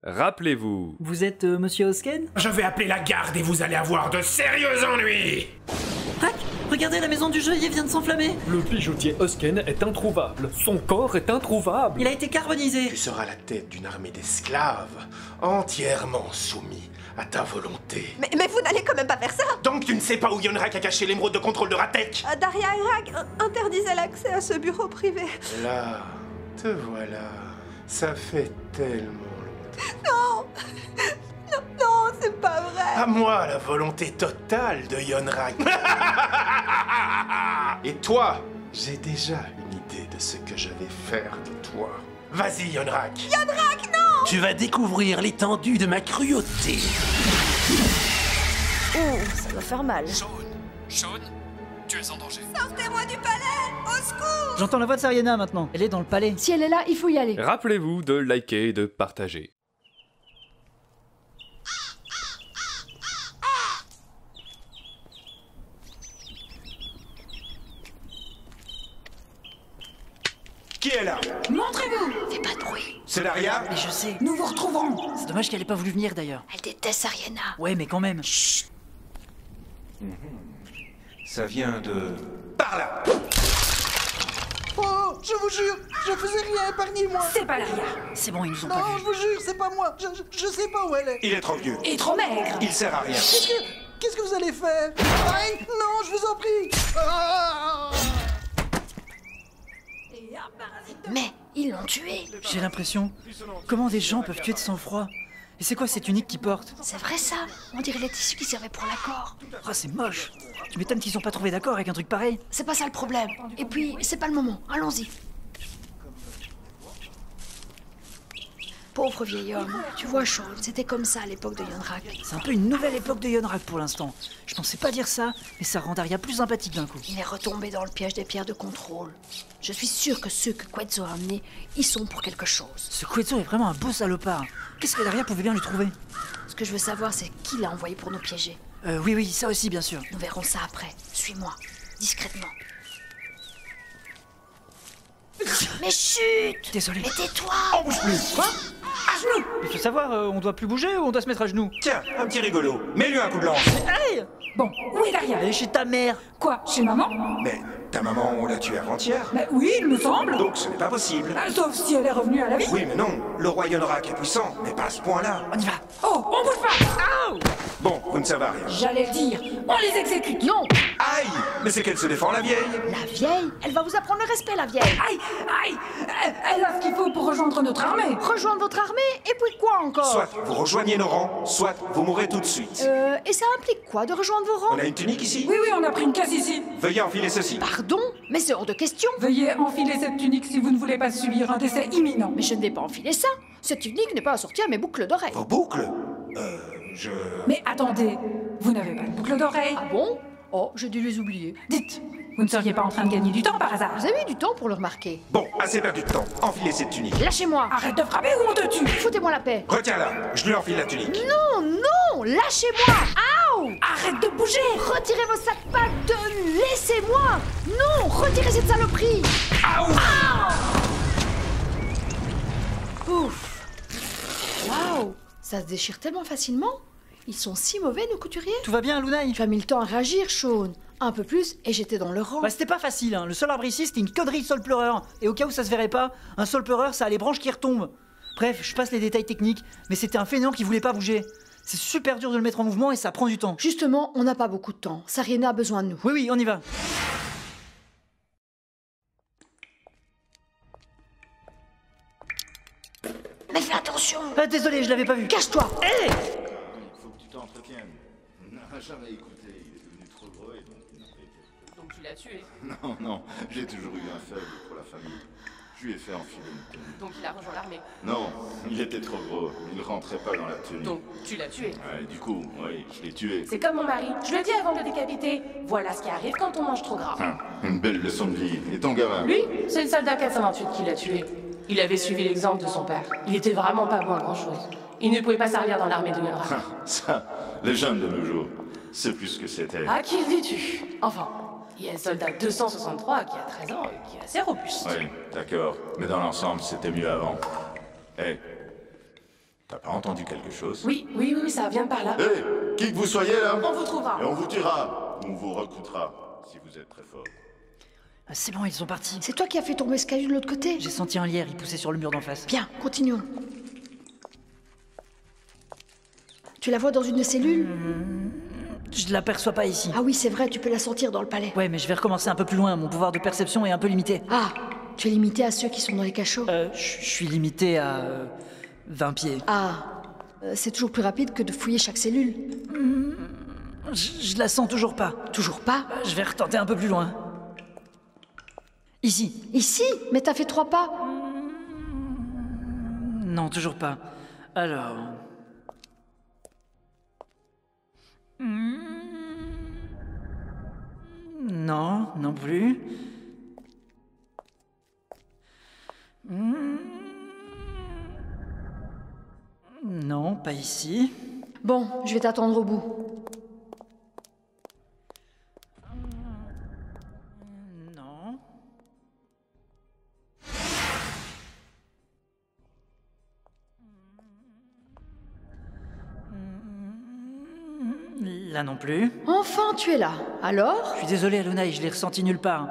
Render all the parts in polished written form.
Rappelez-vous. Vous êtes Monsieur Hosken? Je vais appeler la garde et vous allez avoir de sérieux ennuis. Hack! Regardez, la maison du geôlier vient de s'enflammer. Le bijoutier Hosken est introuvable. Son corps est introuvable. Il a été carbonisé. Tu seras la tête d'une armée d'esclaves, entièrement soumis à ta volonté. Mais vous n'allez quand même pas faire ça. Tant que tu ne sais pas où Yonrak a caché l'émeraude de contrôle de Ratek. Daria et Rag interdisait l'accès à ce bureau privé. Là, te voilà. Ça fait tellement longtemps. Non, non, c'est pas vrai. À moi la volonté totale de Yonrak. Et toi, j'ai déjà une idée de ce que je vais faire de toi. Vas-y, Yonrak. Yonrak, non. Tu vas découvrir l'étendue de ma cruauté. Oh, ça doit faire mal. Shaun, tu es en danger. Sortez-moi du palais. Au secours. J'entends la voix de Sariana maintenant. Elle est dans le palais. Si elle est là, il faut y aller. Rappelez-vous de liker et de partager. Qui est là? Montrez-vous. Fais pas de bruit. C'est Daria? Mais je sais. Nous vous retrouverons. C'est dommage qu'elle ait pas voulu venir d'ailleurs. Elle déteste Ariana. Ouais, mais quand même. Ça vient de... Par là! Oh, je vous jure, je faisais rien, épargnez-moi. C'est pas Daria. C'est bon, ils nous ont Non, pas je vus. vous jure, c'est pas moi. Je sais pas où elle est. Il est trop vieux. Et trop maigre. Il sert à rien. Qu'est-ce que vous allez faire? Aïe, non, je vous en prie. Ah. Mais ils l'ont tué. J'ai l'impression. Comment des gens peuvent tuer de sang-froid? Et c'est quoi cette tunique qu'ils portent? C'est vrai ça. On dirait les tissus qui servaient pour l'accord. Ah, c'est moche. Tu m'étonnes qu'ils sont pas trouvés d'accord avec un truc pareil. C'est pas ça le problème. Et puis, c'est pas le moment. Allons-y. Pauvre vieil homme. Tu vois, Shaun, c'était comme ça à l'époque de Yonrak. C'est un peu une nouvelle époque de Yonrak pour l'instant. Je pensais pas dire ça, mais ça rend Daria plus sympathique d'un coup. Il est retombé dans le piège des pierres de contrôle. Je suis sûre que ceux que Quetzal a amenés, ils sont pour quelque chose. Ce Quetzal est vraiment un beau salopard. Qu'est-ce que Daria pouvait bien lui trouver? Ce que je veux savoir, c'est qui l'a envoyé pour nous piéger. Oui, ça aussi, bien sûr. Nous verrons ça après. Suis-moi, discrètement. Mais chut! Désolé. Mais tais-toi! Quoi? À genoux! Il faut savoir, on doit plus bouger ou on doit se mettre à genoux? Tiens, un petit rigolo. Mets-lui un coup de lance. Hey! Bon, où est Daria? Elle est chez ta mère! Quoi? Chez maman? Mais ta maman, on l'a tuée avant-hier. Mais oui, il me semble. Donc ce n'est pas possible. Sauf si elle est revenue à la vie. Oui, mais non. Le roi Yonrak est puissant, mais pas à ce point-là. On y va! Oh, on bouge pas. Bon, vous ne savez rien. J'allais le dire. On les exécute. Non! Aïe! Mais c'est qu'elle se défend, la vieille. La vieille? Elle va vous apprendre le respect, la vieille. Aïe, aïe. Elle a ce qu'il faut pour rejoindre notre armée. Rejoindre votre armée? Et puis quoi encore? Soit vous rejoignez nos rangs, soit vous mourrez tout de suite. Et ça implique quoi de rejoindre vos rangs? On a une tunique ici? Oui, on a pris une casse ici. Veuillez enfiler ceci. Pardon? Mais c'est hors de question. Veuillez enfiler cette tunique si vous ne voulez pas subir un décès imminent. Mais je ne vais pas enfiler ça. Cette tunique n'est pas assortie à mes boucles d'oreilles. Vos boucles? Mais attendez, vous n'avez pas de boucle d'oreille? Ah bon? Oh, j'ai dû les oublier. Dites, vous ne seriez pas en train de gagner du temps par hasard? Vous avez eu du temps pour le remarquer. Bon, assez perdu de temps. Enfilez cette tunique. Lâchez-moi. Arrête de frapper ou on te tue! Foutez-moi la paix. Retiens-la. Je lui enfile la tunique. Non, lâchez-moi. Aouh! Arrête de bouger! Retirez vos sacs pattes. Laissez-moi. Non, retirez cette saloperie. Ouf. Waouh. Ça se déchire tellement facilement. Ils sont si mauvais, nos couturiers. Tout va bien, Lunai? Tu as mis le temps à réagir, Shaun. Un peu plus, et j'étais dans le rang. Bah, c'était pas facile, hein. Le seul arbre ici, c'était une connerie de sol pleureur. Et au cas où ça se verrait pas, un sol pleureur, ça a les branches qui retombent. Bref, je passe les détails techniques, mais c'était un fainéant qui voulait pas bouger. C'est super dur de le mettre en mouvement et ça prend du temps. Justement, on n'a pas beaucoup de temps. Sariana a besoin de nous. Oui, on y va. Mais fais attention. Ah, désolé, je l'avais pas vu. Cache-toi. Hé! Faut que tu t'entretiennes. n'a jamais écouté, il est devenu trop gros et donc il n'a pas été. Donc tu l'as tué. Non, j'ai toujours eu un faible pour la famille. Je lui ai fait enfiler une tenue. Donc il a rejoint l'armée. Non, il était trop gros, il rentrait pas dans la tenue. Donc tu l'as tué. Ouais, du coup, oui, je l'ai tué. C'est comme mon mari. Je le dis avant de le décapiter. Voilà ce qui arrive quand on mange trop gras. Une belle leçon de vie. Et ton gamin? Lui, c'est le soldat 428 qui l'a tué. Il avait suivi l'exemple de son père. Il était vraiment pas bon à grand-chose. Il ne pouvait pas servir dans l'armée de Yonrak. Ça, les jeunes de nos jours, c'est plus ce que c'était. À qui le dis-tu? Enfin, il y a le soldat 263 qui a 13 ans et qui est assez robuste. Oui, d'accord. Mais dans l'ensemble, c'était mieux avant. Hé, T'as pas entendu quelque chose? Oui, ça vient de par là. Hé, qui que vous soyez là? On vous trouvera. Et on vous tuera. On vous recrutera, si vous êtes très fort. Ah, c'est bon, ils sont partis. C'est toi qui as fait tomber ce caillou de l'autre côté? J'ai senti un lierre, il poussait sur le mur d'en face. Bien, continuons. Tu la vois dans une des cellules? Je l'aperçois pas ici. Ah oui, c'est vrai, tu peux la sentir dans le palais. Ouais, mais je vais recommencer un peu plus loin, mon pouvoir de perception est un peu limité. Ah, tu es limité à ceux qui sont dans les cachots? Je suis limité à 20 pieds. Ah, c'est toujours plus rapide que de fouiller chaque cellule. Je la sens toujours pas. Toujours pas? Je vais retenter un peu plus loin. Ici. Ici? Mais t'as fait 3 pas. Non, toujours pas. Alors... Non, non plus. Non, pas ici. Bon, je vais t'attendre au bout. Non. Là non plus. Enfin, tu es là. Alors? Je suis désolé, Alunai, je l'ai ressenti nulle part.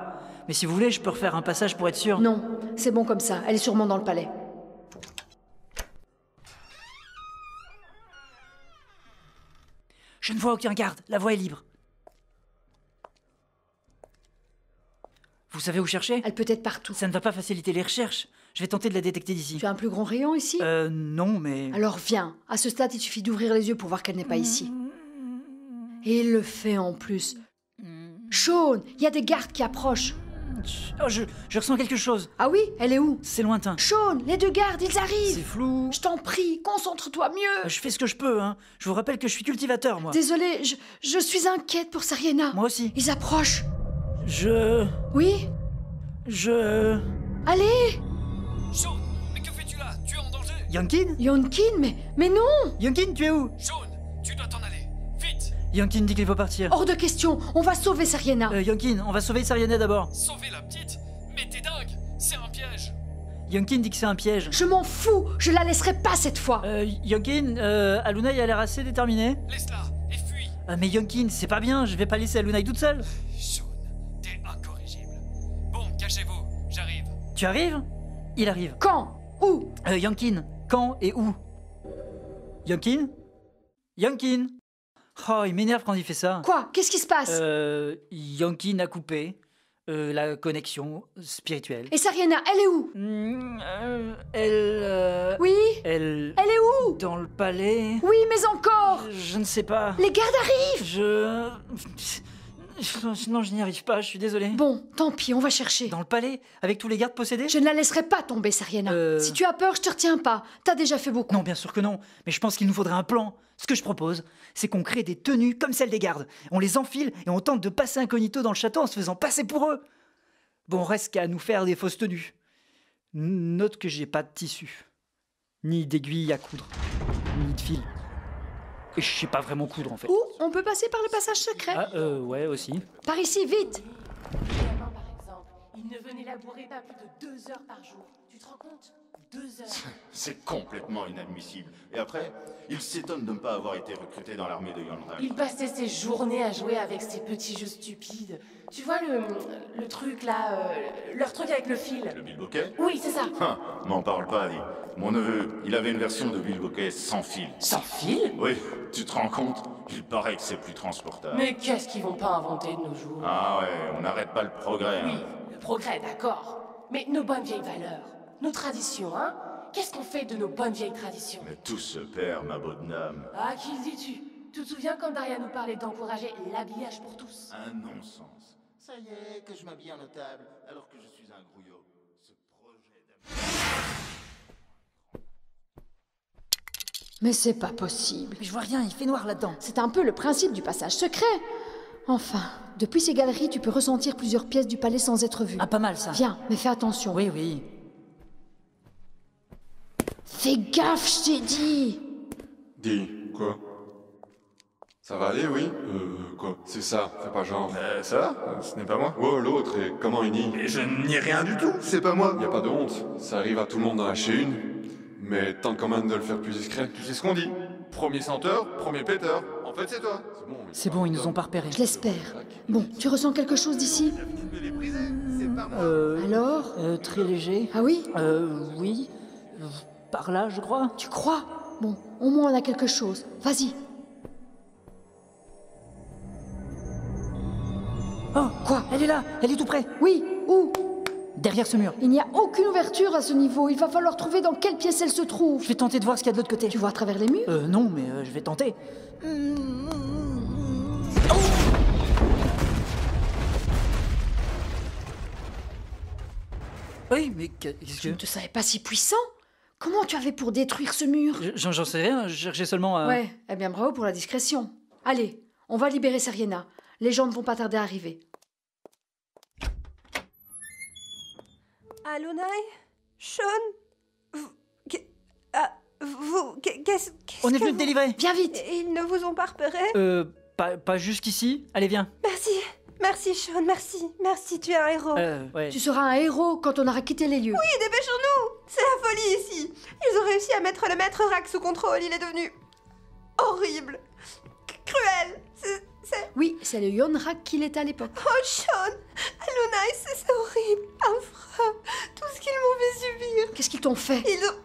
Mais si vous voulez, je peux refaire un passage pour être sûr. Non, c'est bon comme ça. Elle est sûrement dans le palais. Je ne vois aucun garde. La voie est libre. Vous savez où chercher? Elle peut être partout. Ça ne va pas faciliter les recherches. Je vais tenter de la détecter d'ici. Tu as un plus grand rayon ici? Non, mais... Alors viens. À ce stade, il suffit d'ouvrir les yeux pour voir qu'elle n'est pas ici. Et il le fait en plus. Sean, il y a des gardes qui approchent. Oh, je ressens quelque chose. Ah oui? Elle est où? C'est lointain. Sean, les 2 gardes, ils arrivent. C'est flou. Je t'en prie, concentre-toi mieux. Je fais ce que je peux, hein. Je vous rappelle que je suis cultivateur, moi. Désolée, je suis inquiète pour Sariena. Moi aussi. Ils approchent. Oui? Allez! Sean, mais que fais-tu là? Tu es en danger? Yonkin? Yonkin, mais non! Yonkin, tu es où? Sean, tu dois t'en aller. Vite! Yonkin dit qu'il faut partir. Hors de question, on va sauver Sariena. Yonkin, on va sauver Sariena d'abord. Sauver la petite? Mais t'es dingue! C'est un piège! Yonkin dit que c'est un piège. Je m'en fous, je la laisserai pas cette fois. Yonkin, Alunai a l'air assez déterminée. Laisse-la et fuis! Mais Yonkin, c'est pas bien, je vais pas laisser Alunai toute seule. Sean, t'es incorrigible. Bon, cachez-vous, j'arrive. Tu arrives? Il arrive. Quand? Où? Yonkin, quand et où? Yonkin? Yonkin? Oh, il m'énerve quand il fait ça. Quoi? Qu'est-ce qui se passe? Yonkin a coupé la connexion spirituelle. Et Sariena, elle est où? Oui? Elle est où? Dans le palais. Oui, mais encore? Je ne sais pas. Les gardes arrivent! Non, je n'y arrive pas, je suis désolé. Bon, tant pis, on va chercher. Dans le palais, avec tous les gardes possédés? Je ne la laisserai pas tomber, Sariena. Si tu as peur, je te retiens pas. T'as déjà fait beaucoup. Non, bien sûr que non. Mais je pense qu'il nous faudrait un plan. Ce que je propose, c'est qu'on crée des tenues comme celles des gardes. On les enfile et on tente de passer incognito dans le château en se faisant passer pour eux. Bon, reste qu'à nous faire des fausses tenues. Note que j'ai pas de tissu. Ni d'aiguille à coudre. Ni de fil. Et je sais pas vraiment coudre en fait. Ou on peut passer par le passage secret. Ouais, aussi. Par ici, vite. Par exemple, il ne venait labourer pas plus de 2 heures par jour. Tu te rends compte? 2 heures. C'est complètement inadmissible. Et après, il s'étonne de ne pas avoir été recruté dans l'armée de Yonran. Il passait ses journées à jouer avec ces petits jeux stupides. Tu vois le truc là, leur truc avec le fil. Le bilboquet? Oui, c'est ça. M'en parle pas, Adi. Mon neveu, il avait une version de bilboquet sans fil. Sans fil? Oui, tu te rends compte? Il paraît que c'est plus transportable. Mais qu'est-ce qu'ils vont pas inventer de nos jours? Ah ouais, on n'arrête pas le progrès. Oui, le progrès, d'accord. Mais nos bonnes vieilles valeurs, nos traditions, hein? Qu'est-ce qu'on fait de nos bonnes vieilles traditions? Mais tout se perd, ma bonne dame. Ah, qui le dis-tu? Tu te souviens quand Daria nous parlait d'encourager l'habillage pour tous? Un non-sens. Ça y est, que je m'habille en notable, alors que je suis un grouillot. Ce projet Mais c'est pas possible. Mais je vois rien, il fait noir là-dedans. C'est un peu le principe du passage secret. Enfin, depuis ces galeries, tu peux ressentir plusieurs pièces du palais sans être vu. Ah, pas mal ça. Viens, mais fais attention. Oui, oui. Fais gaffe, je t'ai dit. Dis, quoi? Ça va aller, oui? Quoi? C'est ça, fais pas genre. Ça? Ce n'est pas moi. Oh, l'autre, et comment il nie? Mais je n'y ai rien du tout, c'est pas moi. Y a pas de honte, ça arrive à tout le monde dans la chaîne. Mais tente quand même de le faire plus discret. Tu sais ce qu'on dit. Premier senteur, premier péteur. En fait, c'est toi. C'est bon, ils nous ont pas repérés. Je l'espère. Bon, tu ressens quelque chose d'ici? Alors? Très léger. Ah oui? Oui. Par là, je crois. Tu crois? Bon, au moins on a quelque chose. Vas-y. Oh, quoi? Elle est là. Elle est tout près. Oui, où? Derrière ce mur. Il n'y a aucune ouverture à ce niveau. Il va falloir trouver dans quelle pièce elle se trouve. Je vais tenter de voir ce qu'il y a de l'autre côté. Tu vois à travers les murs? Non, mais je vais tenter. Oui, mais qu'est-ce Je que... ne te savais pas si puissant. Comment tu avais pour détruire ce mur? J'en sais rien, je cherchais seulement à... Ouais, eh bien bravo pour la discrétion. Allez, on va libérer Seriena. Les gens ne vont pas tarder à arriver. Alunai? Sean? Qu'est-ce On est venu te délivrer. Viens vite. Ils ne vous ont pas repéré? Pas jusqu'ici. Allez, viens. Merci. Merci, Sean, merci. Merci, tu es un héros. Ouais. Tu seras un héros quand on aura quitté les lieux. Oui, dépêchons-nous. C'est la folie ici. Ils ont réussi à mettre le maître Rack sous contrôle. Il est devenu... horrible. Cruel. C'est... Oui, c'est le Yonrak qu'il était à l'époque. Oh, Sean. Alunai, c'est horrible. Affreux. Tout ce qu'ils m'ont fait subir. Qu'est-ce qu'ils t'ont fait? Ils ont...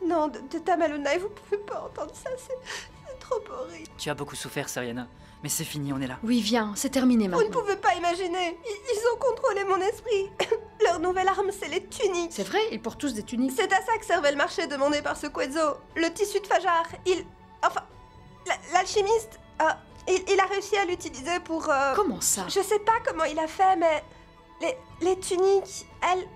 Non, de Tam Alunai, vous pouvez pas entendre ça. C'est trop horrible. Tu as beaucoup souffert, Seriena. Mais c'est fini, on est là. Oui, viens, c'est terminé Vous maintenant. ne pouvez pas imaginer. Ils ont contrôlé mon esprit. Leur nouvelle arme, c'est les tuniques. C'est vrai, ils portent tous des tuniques. C'est à ça que servait le marché demandé par ce Quetzal. Le tissu de Fajar, Enfin, l'alchimiste, il a réussi à l'utiliser pour... Comment ça? Je sais pas comment il a fait, mais... Les tuniques, elles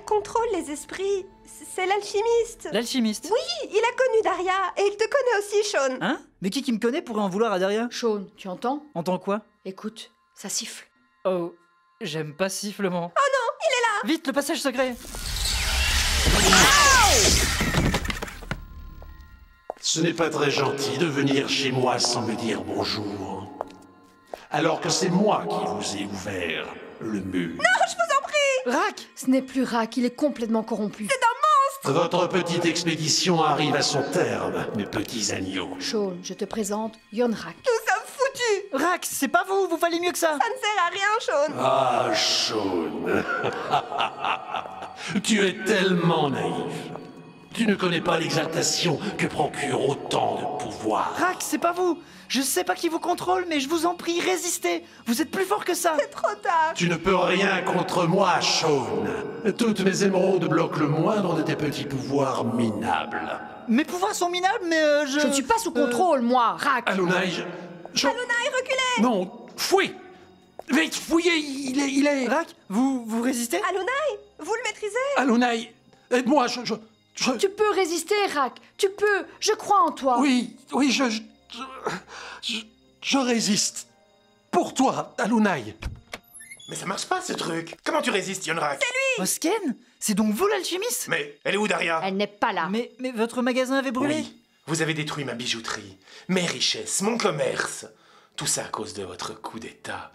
contrôlent les esprits. C'est l'alchimiste. L'alchimiste? Oui, il a connu Daria. Et il te connaît aussi, Sean. Hein? Mais qui me connaît pourrait en vouloir à Daria? Sean, tu entends? Entends quoi? Écoute, ça siffle. Oh, j'aime pas sifflement. Oh non, il est là! Vite, le passage secret! Ce n'est pas très gentil de venir chez moi sans me dire bonjour. Alors que c'est moi qui vous ai ouvert le mur. Non, je vous en prie! Rack! Ce n'est plus Rack, il est complètement corrompu. C'est un monstre! Votre petite expédition arrive à son terme, mes petits agneaux. Sean, je te présente Yonrak. Nous sommes foutus! Rack, c'est pas vous, vous valez mieux que ça! Ça ne sert à rien, Sean! Ah, Sean. Tu es tellement naïf. Tu ne connais pas l'exaltation que procure autant de pouvoir. Rack, c'est pas vous! Je sais pas qui vous contrôle, mais je vous en prie, résistez! Vous êtes plus fort que ça! C'est trop tard! Tu ne peux rien contre moi, Sean. Toutes mes émeraudes bloquent le moindre de tes petits pouvoirs minables. Mes pouvoirs sont minables, mais Je ne suis pas sous contrôle, moi, Rack! Alunai, Alunai, reculez! Non, fouille! Vite, fouillez, il est... Rack, vous résistez? Alunai, vous le maîtrisez? Alunai, aide-moi, Tu peux résister, Rack. Tu peux. Je crois en toi. Oui, je résiste. Pour toi, Alunai. Mais ça marche pas ce truc. Comment tu résistes, Yonrak? C'est lui! Osken? C'est donc vous l'alchimiste? Mais elle est où, Daria? Elle n'est pas là. Mais votre magasin avait brûlé? Oui, vous avez détruit ma bijouterie, mes richesses, mon commerce. Tout ça à cause de votre coup d'état.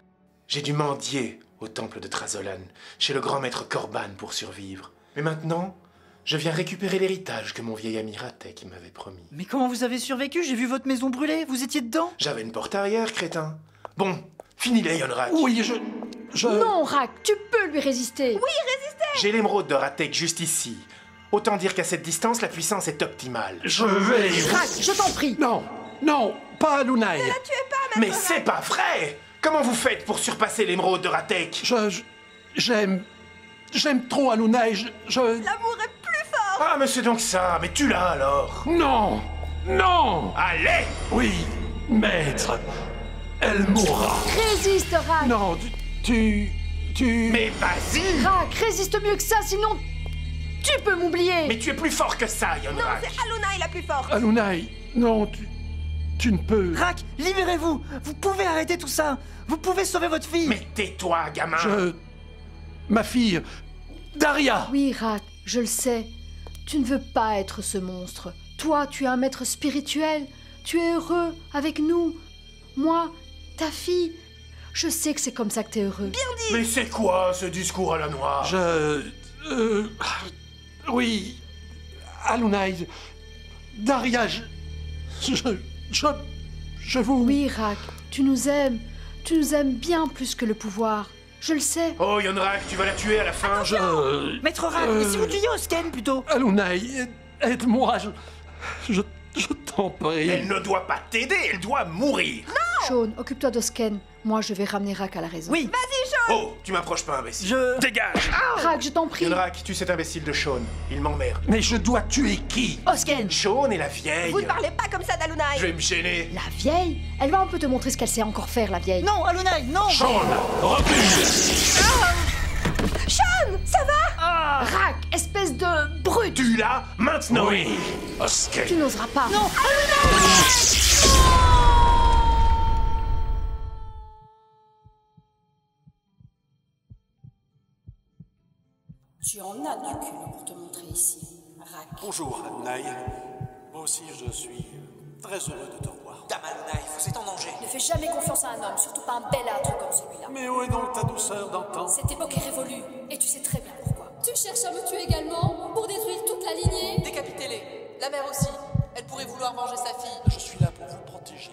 J'ai dû mendier au temple de Trazolan, chez le grand maître Korban pour survivre. Mais maintenant, je viens récupérer l'héritage que mon vieil ami Ratek m'avait promis. Mais comment vous avez survécu? J'ai vu votre maison brûler, vous étiez dedans? J'avais une porte arrière, crétin. Bon, finis-les, Yonrak. Oui, Non, Rack, tu peux lui résister. Oui, résistez! J'ai l'émeraude de Ratek juste ici. Autant dire qu'à cette distance, la puissance est optimale. Je vais... Rack, je t'en prie. Non, pas Alunai. Ne la tuez pas, Mais c'est pas vrai! Comment vous faites pour surpasser l'émeraude de Ratek? J'aime trop Alunai, L'amour est plus fort! Ah, mais c'est donc ça. Mais tu l'as alors. Non! Allez! Oui, maître. Elle mourra. Résiste, Rack. Non, tu... Mais vas-y! Rack, résiste mieux que ça, sinon... Tu peux m'oublier. Mais tu es plus fort que ça, Non, Yonrak. c'est Alunai la plus forte! Alunai, non, tu ne peux... Rack, libérez-vous! Vous pouvez arrêter tout ça! Vous pouvez sauver votre fille! Mais tais-toi, gamin! Ma fille... Daria! Oui, Rack, je le sais. Tu ne veux pas être ce monstre. Toi, tu es un maître spirituel. Tu es heureux avec nous. Moi, ta fille... Je sais que c'est comme ça que t'es heureux. Bien dit! Mais c'est quoi ce discours à la noire? Oui... Alunai, Daria, je vous... Oui, Rak, tu nous aimes. Tu nous aimes bien plus que le pouvoir. Je le sais. Oh, Yonrak, tu vas la tuer à la fin. Maître Rak, mais si vous tuiez Osken plutôt. Alunai, aide-moi, je t'en prie. Elle ne doit pas t'aider, elle doit mourir. Shaun, occupe-toi d'Osken. Moi, je vais ramener Rak à la raison. Oui. Vas-y, Shaun. Oh, tu m'approches pas, imbécile. Dégage. Rak, je t'en prie. Yonrak, tue cet imbécile de Shaun. Il m'emmerde. Mais je dois tuer qui? Osken. Shaun et la vieille. Vous ne parlez pas comme ça d'Alunai. Je vais me gêner. La vieille? Elle va un peu te montrer ce qu'elle sait encore faire, la vieille. Non, Alunai, non. Shaun, recule. Shaun, ça va? Rak, espèce de brute. Tu l'as maintenant. Oui, Osken. Tu n'oseras pas. Non, Tu en as du cul pour te montrer ici, Rak. Bonjour, Alunai. Moi aussi, je suis très heureux de te revoir. Dame Alunai, vous êtes en danger. Ne fais jamais confiance à un homme, surtout pas un bel âtre comme celui-là. Mais où est donc ta douceur d'antan? Cette époque est révolue, et tu sais très bien pourquoi. Tu cherches à me tuer également, pour détruire toute la lignée? Décapitez-les. La mère aussi. Elle pourrait vouloir venger sa fille. Je suis là pour vous protéger,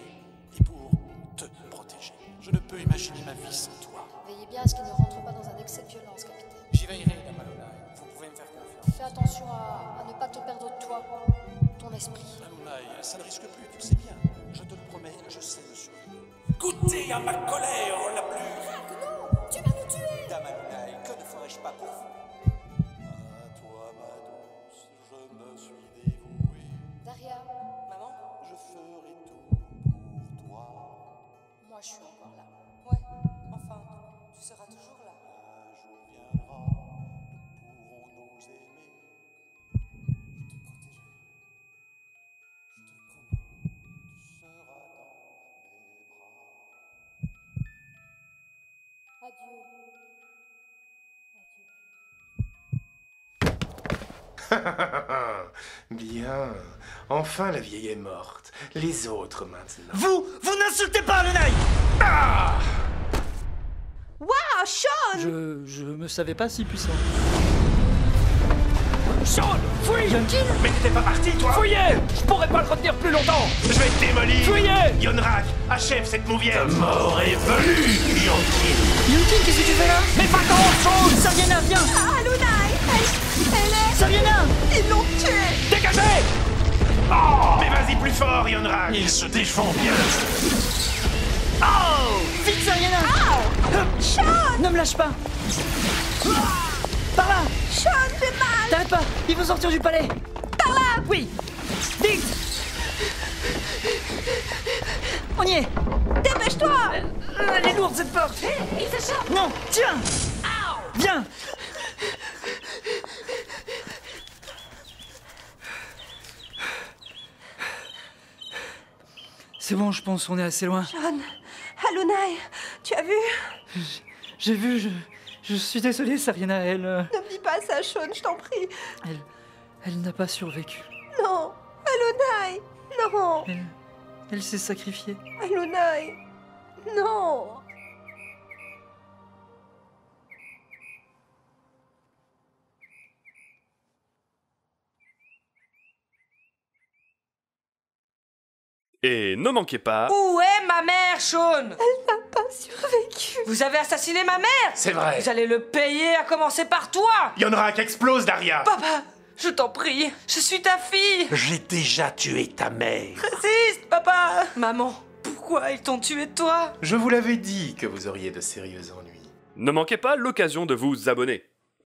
et pour te protéger. Je ne peux imaginer ma vie sans toi. Veillez bien à ce qu'il ne rentre pas dans un excès de violence, capitaine. J'y veillerai, Dame Alunai. Vous pouvez me faire confiance. Fais attention à ne pas te perdre de toi, ton esprit. Alunai, ça ne risque plus, tu le sais bien. Je te le promets, je sais me survivre. Goûtez à ma colère la plus... Rak, non, tu vas nous tuer. Dame Alunai, que ne ferais-je pas pour vous? À toi, ma douce, je me suis dévoué. Daria, Maman? Je ferai tout pour toi. moi je suis encore là. Ouais, enfin, tu seras toujours là. Un jour viendra, nous pourrons nous aimer. Je te protégerai. Je te le promets, tu seras dans mes bras. Adieu. Bien. Enfin, la vieille est morte. Les autres maintenant. Vous n'insultez pas Alunai. Waouh, Shaun. Je me savais pas si puissant. Shaun, fouille. Mais t'étais pas parti, toi? Fouillez. Je pourrais pas le retenir plus longtemps. Je vais te démolir. Fouillez. Yonrak, achève cette mouviette. Ta mort est venue, Yonkin. Yonkin, qu'est-ce que tu fais là? Mais pas grand-chose. Saviana, viens. Ah, Alunai, elle est... Saviana. Ils l'ont tuée. Dégagez. Mais vas-y plus fort, Yonrak. Il se défend bien. Oh, vite Saviana. Shaun. Ne me lâche pas. Par là. Shaun, j'ai mal. T'arrêtes pas. Il faut sortir du palais. Par là. Oui. Vite. On y est. Dépêche-toi. Elle est lourde cette porte. Il s'échappe. Non, tiens. Viens. C'est bon, je pense qu'on est assez loin. Shaun, Alunai, tu as vu? J'ai vu, je suis désolé, Saviana, elle... Ne me dis pas ça, Shaun, je t'en prie. Elle n'a pas survécu. Non, Alunai, non. Elle s'est sacrifiée. Alunai, non. Et ne manquez pas... Où est ma mère, Shaun? Elle n'a pas survécu. Vous avez assassiné ma mère? C'est vrai. Vous allez le payer, à commencer par toi. Yonrak, explose, Daria. Papa, je t'en prie, je suis ta fille. J'ai déjà tué ta mère. Résiste, papa. Maman, pourquoi ils t'ont tué toi? Je vous l'avais dit que vous auriez de sérieux ennuis. Ne manquez pas l'occasion de vous abonner.